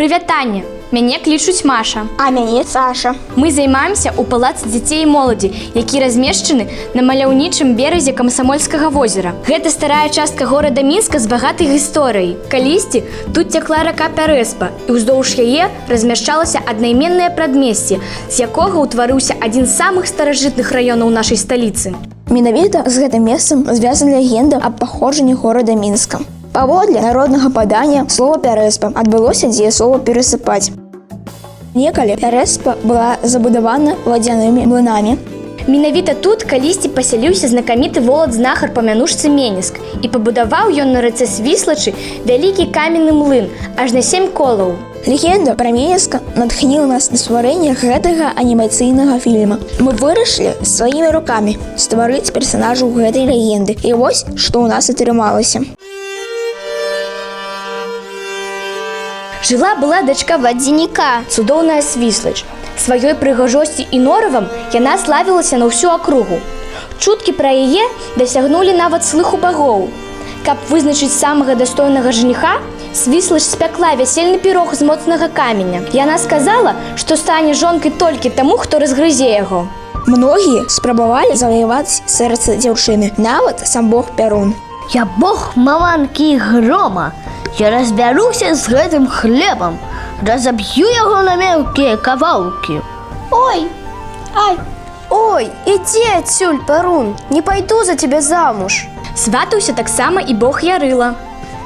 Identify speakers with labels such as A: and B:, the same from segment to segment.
A: Прывітанне! Мяне клічуць Маша.
B: А мяне Саша.
A: Мы займаемся ў палацы дзяцей і моладзі, які размешчаны на маляўнічым беразе Камсамольскага возера. Гэта старая частка горада Мінска з багатай гісторыяй. Калісьці тут цякла рака Пярэспа, і ўздоўж яе размяшчалася аднайменнае прадмесце, з якога ўтварыўся адзін з самых старажытных раёнаў нашай сталіцы.
B: Менавіта з гэтым месцам звязана легенда аб паходжанні горада Мінска. Паводле народнага падання слова Пярэспа адбылося дзеяслова перасыпаць. Некалі Пярэспа была забудавана вадзянымі млынамі.
A: Менавіта тут калісьці пасяліўся знакаміты волат-знахар па мянушцы Меніск і пабудаваў ён на рацэ Свіслачы вялікі каменны млын аж на 7 колаў.
B: Легенда пра Меніска натхніла нас на стварэнне гэтага анімацыйнага фільма. Мы вырашылі сваімі рукамі стварыць персанажаў гэтай легенды. І вось, што ў нас атрымалася.
A: Жыла-была дачка вадзяніка, цудоўная Свіслач. Сваёй прыгажосці і норавам яна славілася на ўсю акругу. Чуткі пра яе дасягнулі нават слыху багоў. Каб вызначыць самага дастойнага жаніха, Свіслач спякла вясельны пірог з моцнага каменя. Яна сказала, што стане жонкай толькі таму, хто разгрызе яго.
B: Многія спрабавалі заваяваць сэрца дзяўчыны, нават сам бог Пярун.
C: Я бог маланкі і грома. Я разбяруся з гэтым хлебам, разаб'ю яго на мелкія кавалкі.
D: Ой, ай, ой, ідзі адсюль, Пярун, не пайду за цябе замуж.
A: Сватаўся таксама і бог Ярыла.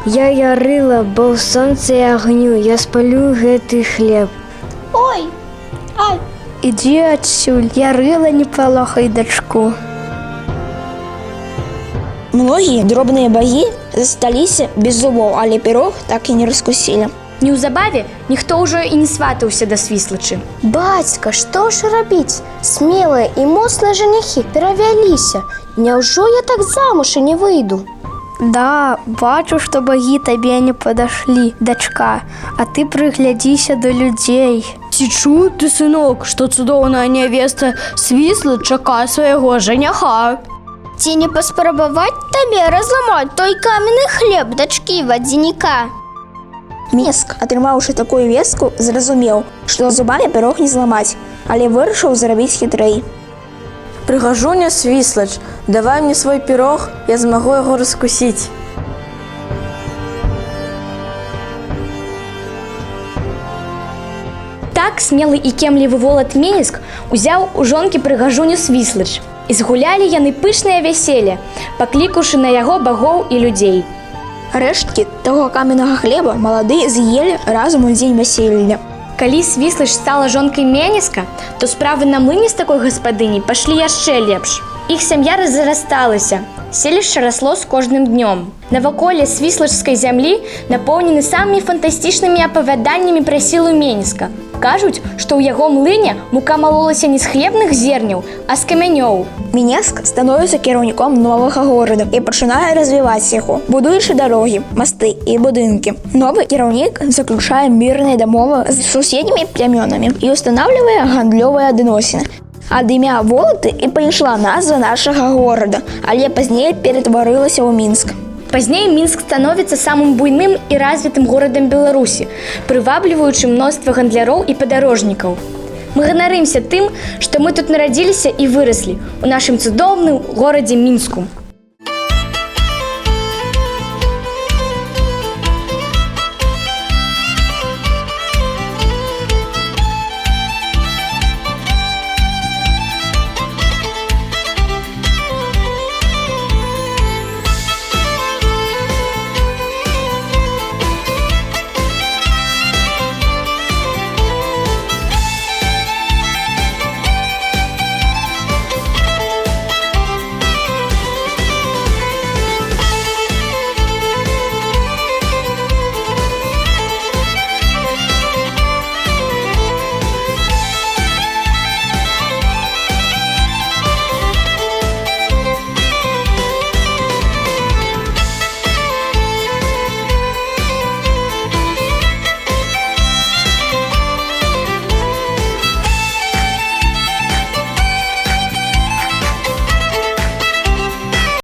E: Я Ярыла, бог сонца і агню, я спалю гэты хлеб.
D: Ой, ай,
E: Ідзі адсюль, Ярыла, не палохай дачку.
B: Многія дробныя багі засталіся без зубоў, але пірог так і не раскусілі.
A: Неўзабаве ніхто ўжо і не сватаўся да Свіслачы.
D: бацька, што ж рабіць? Смелыя і моцныя жаніхі перавяліся. Няўжо я так замуж і не выйду?
E: Да, бачу, што багі табе не падашлі, дачка, а ты прыглядзіся да людзей.
C: Ці чуў ты, сынок, што цудоўная нявеста Свіслач чакае свайго жаніха?
D: Ці не паспрабаваць табе разламаць той каменны хлеб дачкі вадзяніка?
B: Меніск, атрымаўшы такую вестку, зразумеў, што зубамі пірог не зламаць, але вырашыў зрабіць хітрэй.
F: Прыгажуня Свіслач, давай мне свой пірог, я змагу яго раскусіць.
A: Так смелы і кемлівы волат Меніск узяў у жонкі прыгажуню Свіслач. І згулялі яны пышнае вяселле, паклікаўшы на яго багоў і людзей.
B: Рэшткі таго каменнага хлеба маладыя з'елі разам у дзень вяселля.
A: Калі Свіслач стала жонкай Меніска, то справы на млыне з такой гаспадыняй пайшлі яшчэ лепш. Іх сям'я разрасталася, селішча расло з кожным днём. Наваколле свіслачскай зямлі напоўнены самымі фантастычнымі апавяданнямі пра сілу Меніска. Кажуць, што ў яго млыне мука малолася не з хлебных зерняў, а з камянёў.
B: Меніск становіцца кіраўніком новага горада і пачынае развіваць яго, будуючы дарогі, масты і будынкі. Новы кіраўнік заключае мірныя дамовы з суседнімі плямёнамі і устанаўлівае гандлёвыя адносіны. Ад імя Волаты і пайшла назва нашага горада, але пазней ператварылася ў Мінск.
A: Пазней Мінск становіцца самым буйным і развітым горадам Беларусі, прывабліваючы мноства гандляроў і падарожнікаў. Мы ганарымся тым, што мы тут нарадзіліся і выраслі ў нашым цудоўным горадзе Мінску.